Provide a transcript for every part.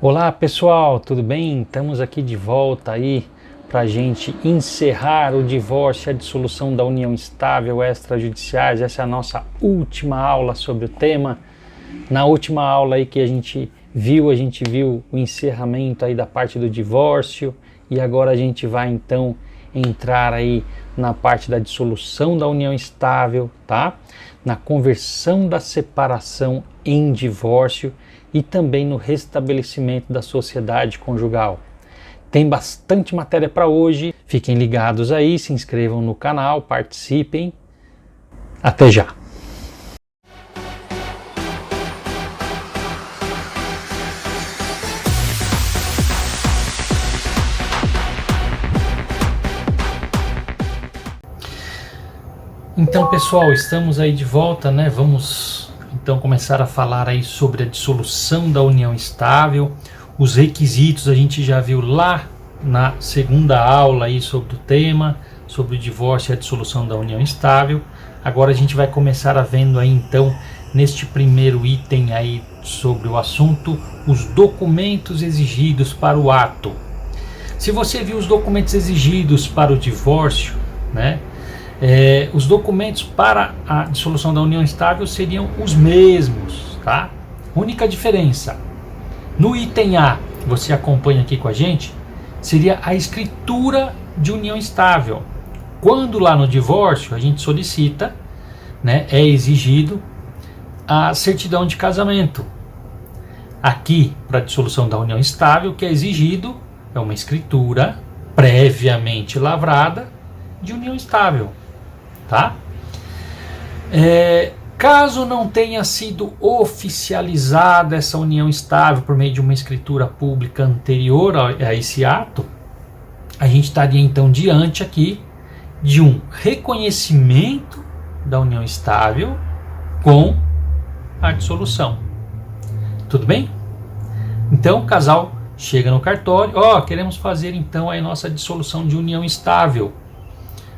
Olá pessoal, tudo bem? Estamos aqui de volta aí para a gente encerrar o divórcio e a dissolução da união estável extrajudiciais. Essa é a nossa última aula sobre o tema. Na última aula aí que a gente viu o encerramento aí da parte do divórcio e agora a gente vai então entrar aí na parte da dissolução da união estável, tá? Na conversão da separação em divórcio e também no restabelecimento da sociedade conjugal. Tem bastante matéria para hoje, fiquem ligados aí, se inscrevam no canal, participem. Até já! Então pessoal, estamos aí de volta, né? Vamos então começar a falar aí sobre a dissolução da união estável. Os requisitos a gente já viu lá na segunda aula aí sobre o tema, sobre o divórcio e a dissolução da união estável. Agora a gente vai começar a vendo aí então neste primeiro item aí sobre o assunto, os documentos exigidos para o ato. Se você viu os documentos exigidos para o divórcio, né? Os documentos para a dissolução da união estável seriam os mesmos, tá? Única diferença, no item A, você acompanha aqui com a gente, seria a escritura de união estável. Quando lá no divórcio a gente solicita, né, é exigido a certidão de casamento. Aqui, para a dissolução da união estável, o que é exigido é uma escritura previamente lavrada de união estável. Tá? Caso não tenha sido oficializada essa união estável por meio de uma escritura pública anterior a esse ato, a gente estaria então diante aqui de um reconhecimento da união estável com a dissolução. Tudo bem? Então o casal chega no cartório, queremos fazer então a nossa dissolução de união estável.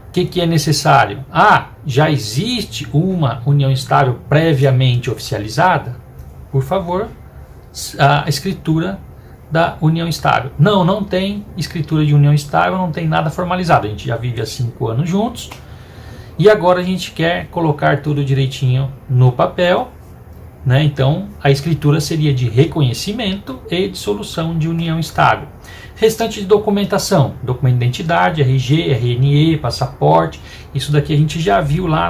O que é necessário? Já existe uma união estável previamente oficializada? Por favor, a escritura da união estável. Não tem escritura de união estável, não tem nada formalizado. A gente já vive há 5 anos juntos e agora a gente quer colocar tudo direitinho no papel, né? Então, a escritura seria de reconhecimento e dissolução de união estável. Restante de documentação, documento de identidade, RG, RNE, passaporte, isso daqui a gente já viu lá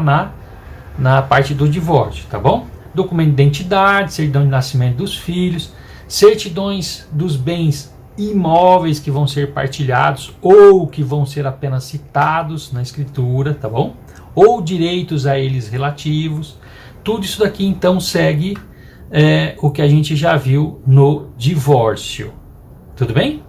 na parte do divórcio, tá bom? Documento de identidade, certidão de nascimento dos filhos, certidões dos bens imóveis que vão ser partilhados ou que vão ser apenas citados na escritura, tá bom? Ou direitos a eles relativos, tudo isso daqui então segue o que a gente já viu no divórcio, tudo bem?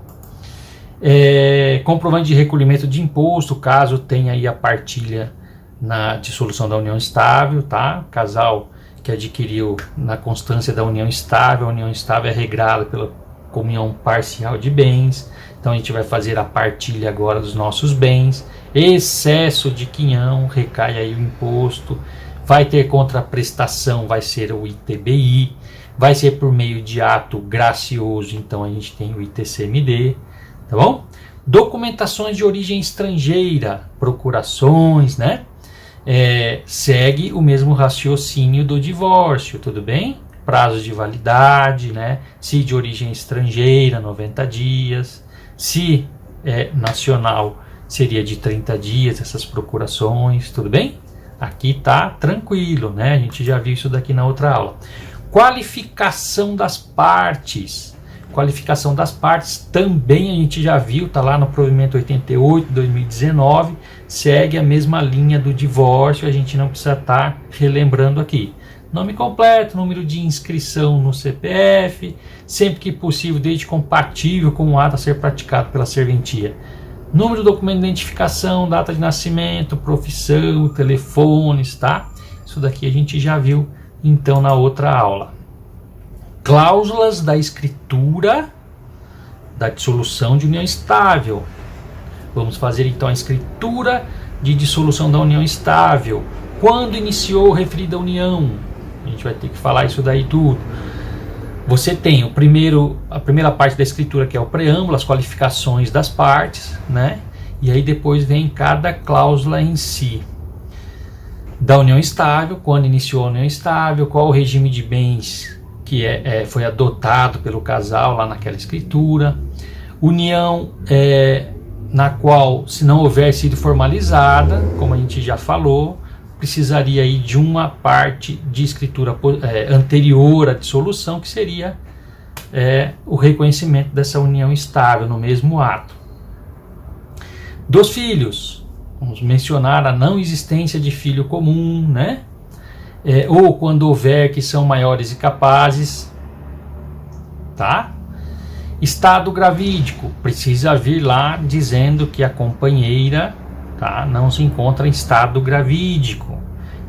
Comprovante de recolhimento de imposto, caso tenha aí a partilha na dissolução da união estável, tá? Casal que adquiriu na constância da união estável, a união estável é regrada pela comunhão parcial de bens, então a gente vai fazer a partilha agora dos nossos bens, excesso de quinhão, recai aí o imposto, vai ter contraprestação, vai ser o ITBI, vai ser por meio de ato gracioso, então a gente tem o ITCMD, tá bom? Documentações de origem estrangeira, procurações, né? Segue o mesmo raciocínio do divórcio, tudo bem? Prazos de validade, né? Se de origem estrangeira, 90 dias. Se é nacional, seria de 30 dias essas procurações, tudo bem? Aqui tá tranquilo, né? A gente já viu isso daqui na outra aula. Qualificação das partes. Qualificação das partes também a gente já viu, tá lá no provimento 88 de 2019, segue a mesma linha do divórcio, a gente não precisa estar relembrando aqui. Nome completo, número de inscrição no CPF, sempre que possível, desde compatível com o ato a ser praticado pela serventia. Número do documento de identificação, data de nascimento, profissão, telefones, tá? Isso daqui a gente já viu então na outra aula. Cláusulas da escritura da dissolução de união estável. Vamos fazer então a escritura de dissolução da união estável. Quando iniciou a referida união? A gente vai ter que falar isso daí tudo. Você tem a primeira parte da escritura, que é o preâmbulo, as qualificações das partes, né? E aí depois vem cada cláusula em si. Da união estável, quando iniciou a união estável, qual o regime de bens que foi adotado pelo casal lá naquela escritura. União na qual, se não houver sido formalizada, como a gente já falou, precisaria aí de uma parte de escritura anterior à dissolução, que seria o reconhecimento dessa união estável no mesmo ato. Dos filhos, vamos mencionar a não existência de filho comum, né? Ou quando houver que são maiores e capazes, tá? Estado gravídico, precisa vir lá dizendo que a companheira, tá, não se encontra em estado gravídico,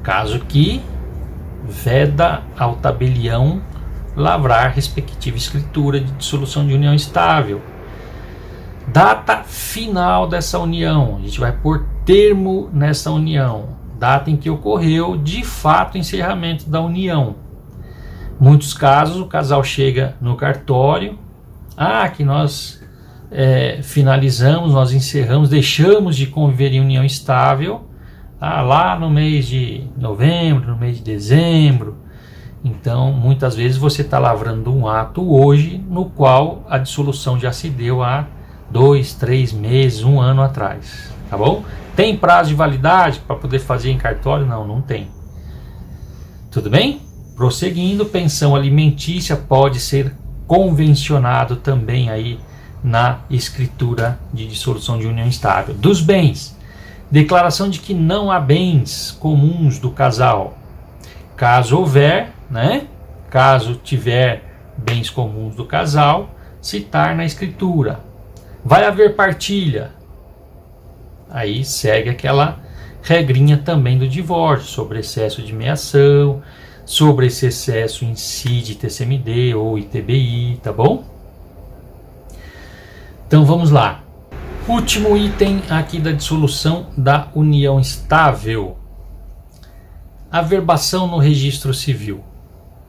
caso que veda ao tabelião lavrar respectiva escritura de dissolução de união estável. Data final dessa união, a gente vai pôr termo nessa união, data em que ocorreu de fato o encerramento da união. Muitos casos o casal chega no cartório, que nós finalizamos, nós encerramos, deixamos de conviver em união estável lá no mês de novembro, no mês de dezembro. Então, muitas vezes você está lavrando um ato hoje, no qual a dissolução já se deu há 2, 3 meses, 1 ano atrás, tá bom? Tem prazo de validade para poder fazer em cartório? Não, não tem. Tudo bem? Prosseguindo, pensão alimentícia pode ser convencionado também aí na escritura de dissolução de união estável. Dos bens, declaração de que não há bens comuns do casal. Caso houver, né? Caso tiver bens comuns do casal, citar na escritura. Vai haver partilha. Aí segue aquela regrinha também do divórcio, sobre excesso de meação, sobre esse excesso em si de TCMD ou ITBI, tá bom? Então vamos lá. Último item aqui da dissolução da união estável. Averbação no registro civil.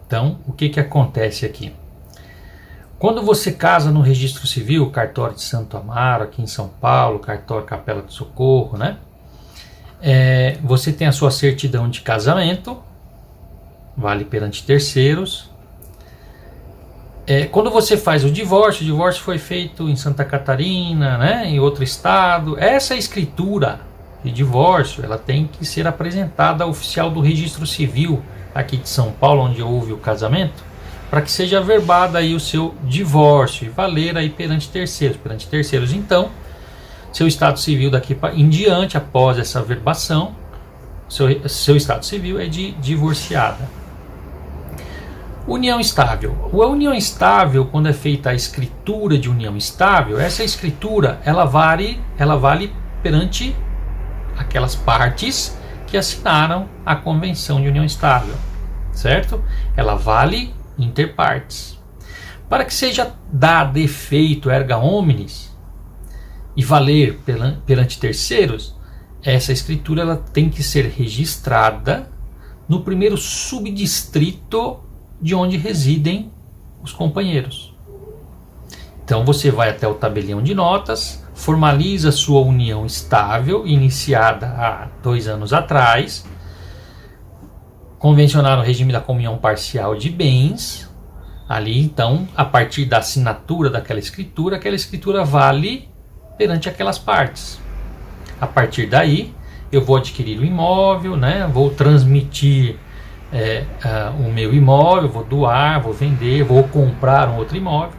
Então, o que acontece aqui? Quando você casa no registro civil, cartório de Santo Amaro, aqui em São Paulo, cartório Capela do Socorro, né? Você tem a sua certidão de casamento, vale perante terceiros. Quando você faz o divórcio foi feito em Santa Catarina, né, em outro estado. Essa escritura de divórcio, ela tem que ser apresentada ao oficial do registro civil aqui de São Paulo, onde houve o casamento, para que seja averbado aí o seu divórcio e valer aí perante terceiros. Perante terceiros, então, seu estado civil daqui em diante, após essa averbação, seu estado civil é de divorciada. União estável. A união estável, quando é feita a escritura de união estável, essa escritura ela vale perante aquelas partes que assinaram a convenção de união estável, certo? Ela vale inter partes. Para que seja dado efeito erga omnes e valer perante terceiros, essa escritura ela tem que ser registrada no primeiro subdistrito de onde residem os companheiros. Então você vai até o tabelião de notas, formaliza sua união estável, iniciada há 2 anos atrás, convencionar o regime da comunhão parcial de bens. Ali então, a partir da assinatura daquela escritura, aquela escritura vale perante aquelas partes. A partir daí, eu vou adquirir o imóvel, né? Vou transmitir o meu imóvel, vou doar, vou vender, vou comprar um outro imóvel.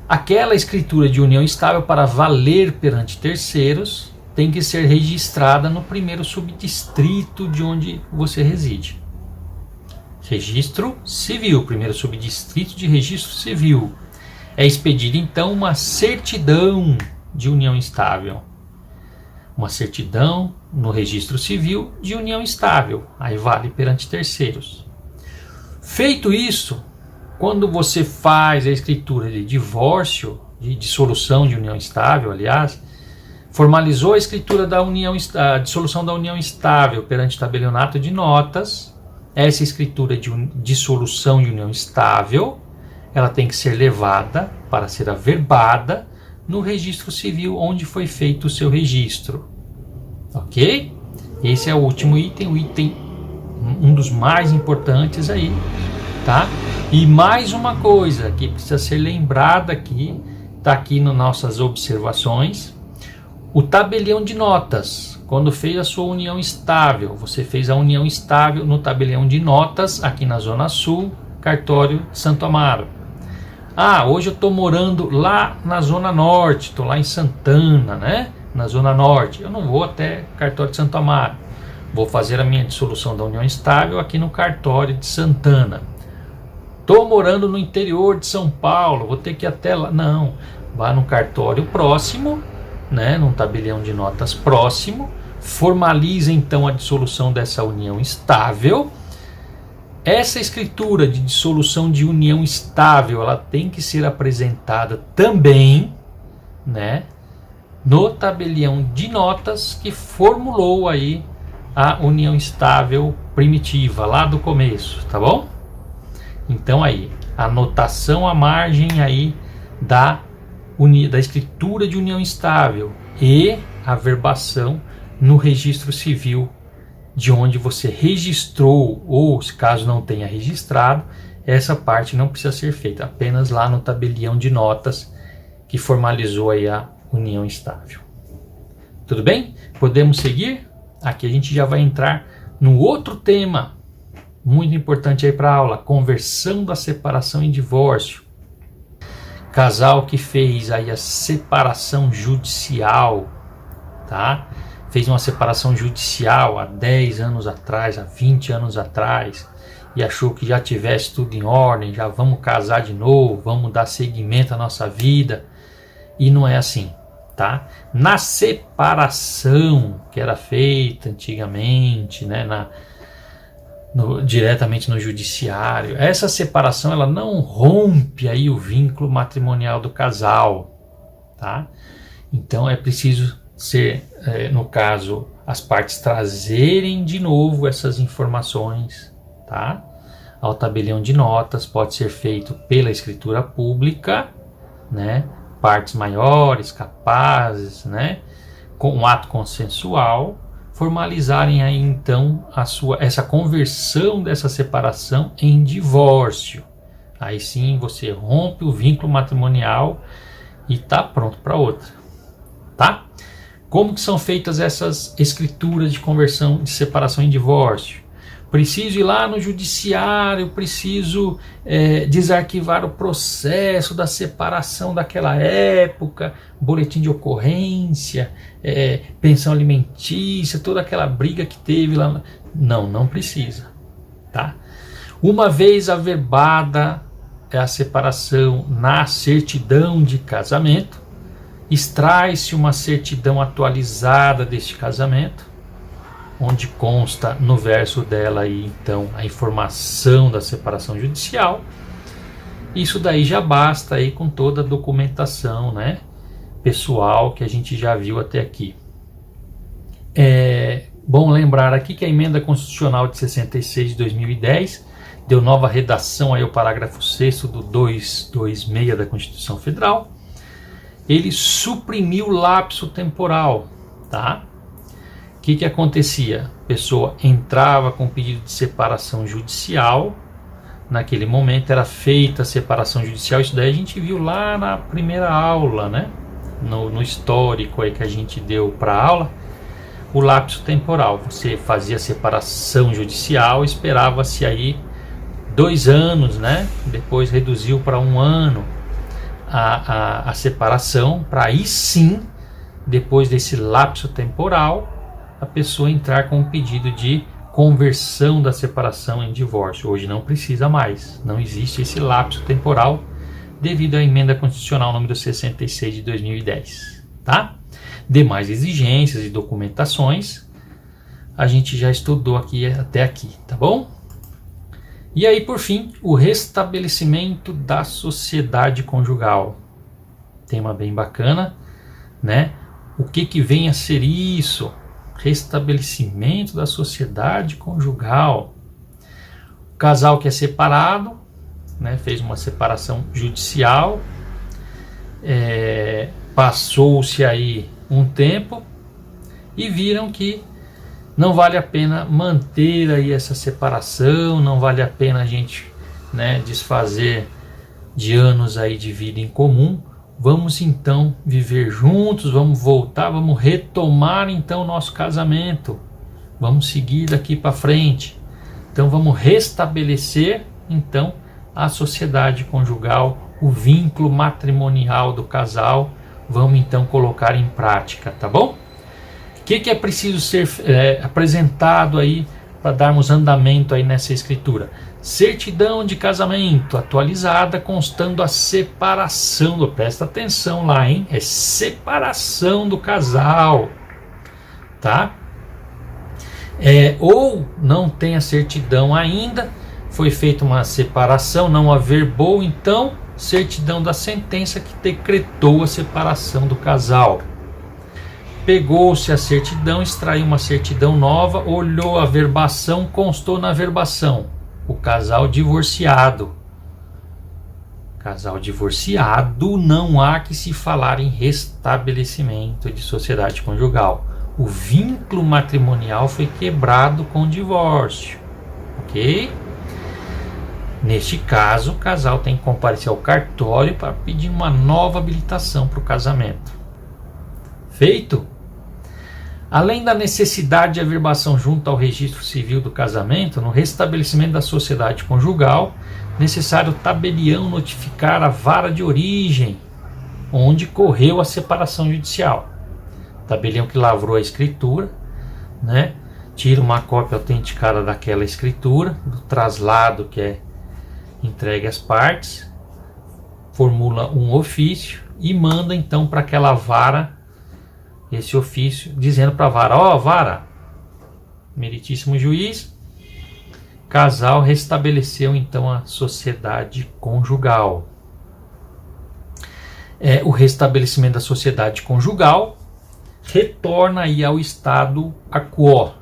Aquela escritura de união estável, para valer perante terceiros, tem que ser registrada no primeiro subdistrito de onde você reside. Registro civil, primeiro subdistrito de registro civil. É expedida então uma certidão de união estável. Uma certidão no registro civil de união estável. Aí vale perante terceiros. Feito isso, quando você faz a escritura de divórcio, de dissolução de união estável, aliás, formalizou a escritura da a dissolução da união estável perante o tabelionato de notas, essa escritura de dissolução de união estável ela tem que ser levada para ser averbada no registro civil onde foi feito o seu registro. Ok? Esse é o último item, um dos mais importantes aí, tá? E mais uma coisa que precisa ser lembrada aqui, tá aqui nas nossas observações, o tabelião de notas. Quando fez a sua união estável, você fez a união estável no tabelião de notas aqui na Zona Sul, cartório de Santo Amaro. Ah, hoje eu estou morando lá na Zona Norte, estou lá em Santana, né? Na Zona Norte. Eu não vou até cartório de Santo Amaro. Vou fazer a minha dissolução da união estável aqui no cartório de Santana. Estou morando no interior de São Paulo, vou ter que ir até lá. Não, vá no cartório próximo, né? Num tabelião de notas próximo. Formaliza então a dissolução dessa união estável. Essa escritura de dissolução de união estável, ela tem que ser apresentada também, né, no tabelião de notas que formulou aí a união estável primitiva, lá do começo, tá bom? Então aí, anotação à margem aí da escritura de união estável e a verbação no registro civil de onde você registrou, ou se caso não tenha registrado, essa parte não precisa ser feita, apenas lá no tabelião de notas que formalizou aí a união estável. Tudo bem? Podemos seguir? Aqui a gente já vai entrar no outro tema muito importante aí para a aula, conversão da separação em divórcio. Casal que fez aí a separação judicial, tá? Fez uma separação judicial há 10 anos atrás, há 20 anos atrás, e achou que já tivesse tudo em ordem, já vamos casar de novo, vamos dar seguimento à nossa vida, e não é assim, tá? Na separação que era feita antigamente, né, diretamente no judiciário, essa separação ela não rompe aí o vínculo matrimonial do casal, tá? Então é preciso ser, no caso, as partes trazerem de novo essas informações, tá? Ao tabelião de notas, pode ser feito pela escritura pública, né? Partes maiores, capazes, né? Com um ato consensual, formalizarem aí então essa conversão dessa separação em divórcio. Aí sim você rompe o vínculo matrimonial e tá pronto para outra, tá? Como que são feitas essas escrituras de conversão de separação em divórcio? Preciso ir lá no judiciário, preciso desarquivar o processo da separação daquela época, boletim de ocorrência, pensão alimentícia, toda aquela briga que teve lá. Não precisa, tá? Uma vez averbada a separação na certidão de casamento, extrai-se uma certidão atualizada deste casamento, onde consta no verso dela aí, então, a informação da separação judicial. Isso daí já basta aí com toda a documentação, né, pessoal que a gente já viu até aqui. É bom lembrar aqui que a emenda constitucional de 66 de 2010 deu nova redação aí ao parágrafo 6º do 226 da Constituição Federal. Ele suprimiu o lapso temporal, tá? O que acontecia? A pessoa entrava com pedido de separação judicial, naquele momento era feita a separação judicial, isso daí a gente viu lá na primeira aula, né? No histórico aí que a gente deu para a aula, o lapso temporal. Você fazia a separação judicial, esperava-se aí 2 anos, né? Depois reduziu para 1 ano a separação, para aí sim, depois desse lapso temporal, a pessoa entrar com um pedido de conversão da separação em divórcio. Hoje não precisa mais, não existe esse lapso temporal devido à emenda constitucional número 66 de 2010, tá? Demais exigências e documentações a gente já estudou aqui até aqui, tá bom? E aí, por fim, o restabelecimento da sociedade conjugal. Tema bem bacana, né? O que vem a ser isso? Restabelecimento da sociedade conjugal. O casal que é separado, né, fez uma separação judicial, passou-se aí um tempo e viram que não vale a pena manter aí essa separação, não vale a pena a gente, né, desfazer de anos aí de vida em comum. Vamos então viver juntos, vamos voltar, vamos retomar então o nosso casamento, vamos seguir daqui para frente. Então vamos restabelecer então a sociedade conjugal, o vínculo matrimonial do casal, vamos então colocar em prática, tá bom? O que é preciso ser apresentado aí para darmos andamento aí nessa escritura? Certidão de casamento atualizada constando a separação, presta atenção lá, hein? É separação do casal, tá? Ou não tem a certidão ainda, foi feita uma separação, não averbou, então certidão da sentença que decretou a separação do casal. Pegou-se a certidão, extraiu uma certidão nova, olhou a verbação, constou na verbação o casal divorciado. Casal divorciado, não há que se falar em restabelecimento de sociedade conjugal. O vínculo matrimonial foi quebrado com o divórcio, ok? Neste caso, o casal tem que comparecer ao cartório para pedir uma nova habilitação para o casamento. Feito? Além da necessidade de averbação junto ao registro civil do casamento, no restabelecimento da sociedade conjugal, necessário o tabelião notificar a vara de origem, onde correu a separação judicial. Tabelião que lavrou a escritura, né? Tira uma cópia autenticada daquela escritura, do traslado que é entregue às partes, formula um ofício e manda então para aquela vara esse ofício, dizendo para a vara, vara, meritíssimo juiz, casal restabeleceu então a sociedade conjugal. O restabelecimento da sociedade conjugal retorna aí ao estado quo.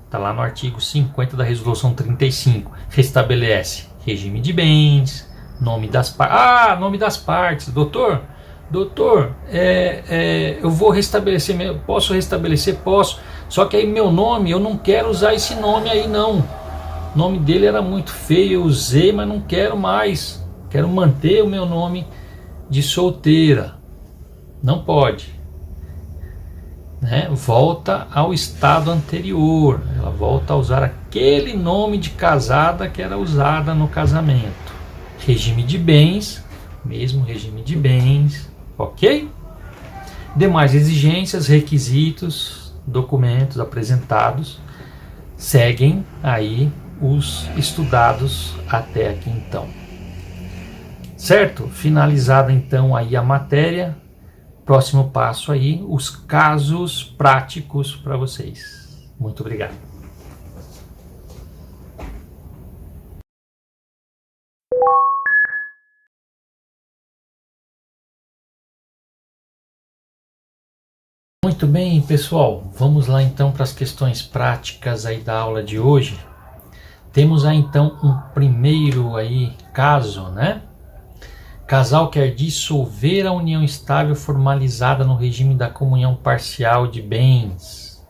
Está lá no artigo 50 da resolução 35. Restabelece regime de bens, nome das partes. Nome das partes. Doutor, eu vou restabelecer, posso restabelecer? Posso. Só que aí meu nome, eu não quero usar esse nome aí não. O nome dele era muito feio, eu usei, mas não quero mais. Quero manter o meu nome de solteira. Não pode. Né? Volta ao estado anterior. Ela volta a usar aquele nome de casada que era usada no casamento. Regime de bens, mesmo regime de bens, ok? Demais exigências, requisitos, documentos apresentados seguem aí os estudados até aqui então. Certo? Finalizada então aí a matéria. Próximo passo aí, os casos práticos para vocês. Muito obrigado. Muito bem, pessoal. Vamos lá então para as questões práticas aí da aula de hoje. Temos aí então um primeiro aí caso, né? Casal quer dissolver a união estável formalizada no regime da comunhão parcial de bens.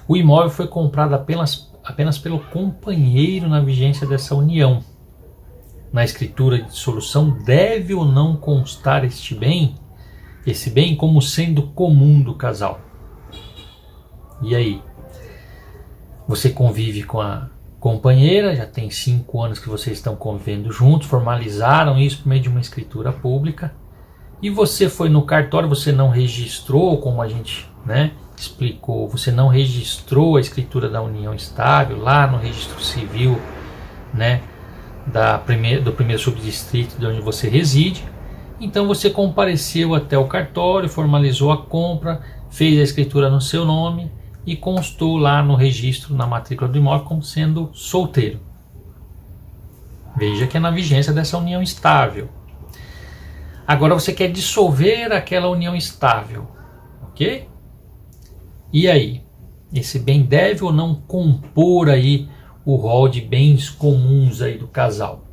O imóvel foi comprado apenas pelo companheiro na vigência dessa união. Na escritura de dissolução, deve ou não constar esse bem como sendo comum do casal? E aí? Você convive com a companheira, já tem 5 anos que vocês estão convivendo juntos, formalizaram isso por meio de uma escritura pública, e você foi no cartório, você não registrou, como a gente, né, explicou, você não registrou a escritura da união estável lá no registro civil, né, do primeiro subdistrito de onde você reside. Então você compareceu até o cartório, formalizou a compra, fez a escritura no seu nome e constou lá no registro, na matrícula do imóvel, como sendo solteiro. Veja que é na vigência dessa união estável. Agora você quer dissolver aquela união estável, ok? E aí? Esse bem deve ou não compor aí o rol de bens comuns aí do casal?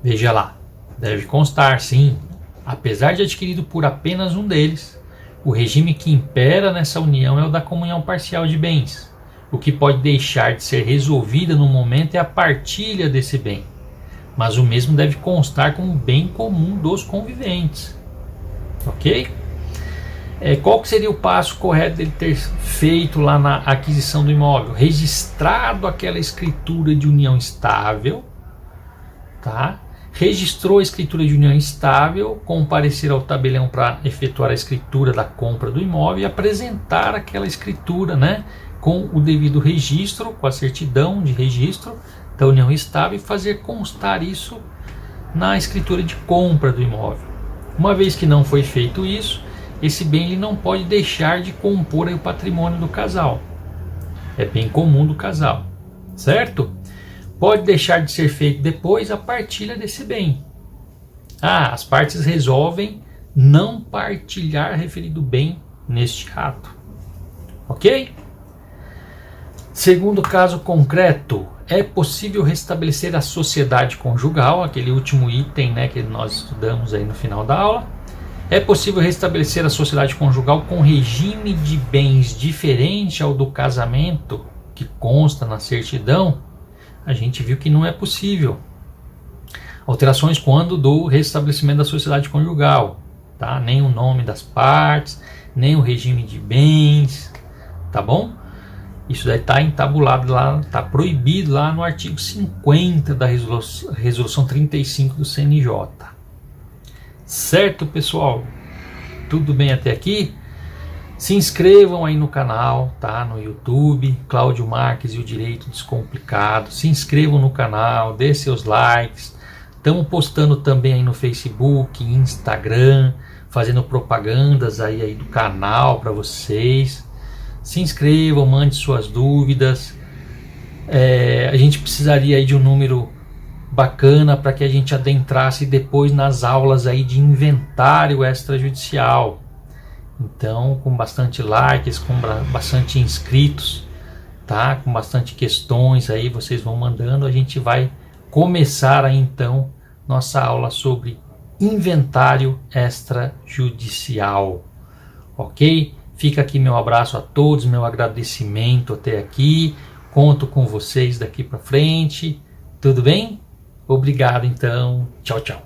Veja lá, deve constar, sim, apesar de adquirido por apenas um deles, o regime que impera nessa união é o da comunhão parcial de bens. O que pode deixar de ser resolvida no momento é a partilha desse bem, mas o mesmo deve constar como bem comum dos conviventes. Ok? Qual que seria o passo correto dele ter feito lá na aquisição do imóvel? Registrado aquela escritura de união estável, tá? Registrou a escritura de união estável, comparecer ao tabelião para efetuar a escritura da compra do imóvel e apresentar aquela escritura, né, com o devido registro, com a certidão de registro da união estável e fazer constar isso na escritura de compra do imóvel. Uma vez que não foi feito isso, esse bem ele não pode deixar de compor aí o patrimônio do casal. É bem comum do casal, certo? Pode deixar de ser feito depois a partilha desse bem. As partes resolvem não partilhar referido bem neste ato. Ok? Segundo caso concreto, é possível restabelecer a sociedade conjugal, aquele último item, né, que nós estudamos aí no final da aula. É possível restabelecer a sociedade conjugal com regime de bens diferente ao do casamento que consta na certidão? A gente viu que não é possível. Alterações quando do restabelecimento da sociedade conjugal, tá? Nem o nome das partes, nem o regime de bens, tá bom? Isso daí está entabulado lá, está proibido lá no artigo 50 da resolução 35 do CNJ. Certo, pessoal? Tudo bem até aqui? Se inscrevam aí no canal, tá? No YouTube, Cláudio Marques e o Direito Descomplicado. Se inscrevam no canal, dê seus likes. Estamos postando também aí no Facebook, Instagram, fazendo propagandas aí do canal para vocês. Se inscrevam, mande suas dúvidas. A gente precisaria aí de um número bacana para que a gente adentrasse depois nas aulas aí de inventário extrajudicial. Então, com bastante likes, com bastante inscritos, tá? Com bastante questões aí, vocês vão mandando, a gente vai começar aí então nossa aula sobre inventário extrajudicial. Ok? Fica aqui meu abraço a todos, meu agradecimento até aqui. Conto com vocês daqui para frente. Tudo bem? Obrigado então. Tchau, tchau.